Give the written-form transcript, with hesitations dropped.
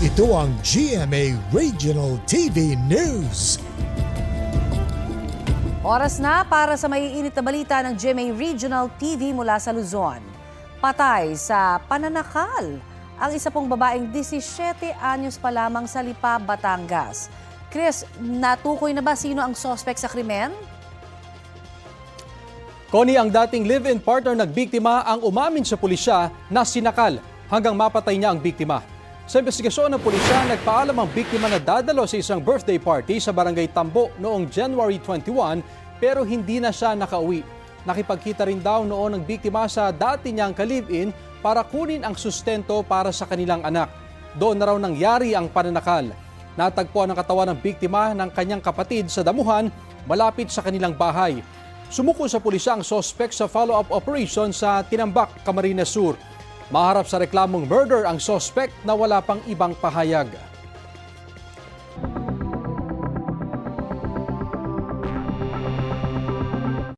Ito ang GMA Regional TV News. Oras na para sa maiinit na balita ng GMA Regional TV mula sa Luzon. Patay sa pananakal ang isa pong babaeng 17 anyos pa lamang sa Lipa, Batangas. Chris, natukoy na ba sino ang suspect sa krimen? Connie, ang dating live-in partner ng biktima ang umamin sa pulisya na sinakal hanggang mapatay niya ang biktima. Sa investigasyon ng pulisya, nagpaalam ang biktima na dadalo sa isang birthday party sa Barangay Tambo noong January 21 pero hindi na siya nakauwi. Nakipagkita rin daw noon ang biktima sa dati niyang ka-live-in para kunin ang sustento para sa kanilang anak. Doon na raw nangyari ang pananakal. Natagpuan ang katawan ng biktima ng kanyang kapatid sa damuhan malapit sa kanilang bahay. Sumuko sa pulisya ang suspect sa follow-up operation sa Tinambak, Camarines Sur. Maharap sa reklamong murder ang suspect na wala pang ibang pahayag.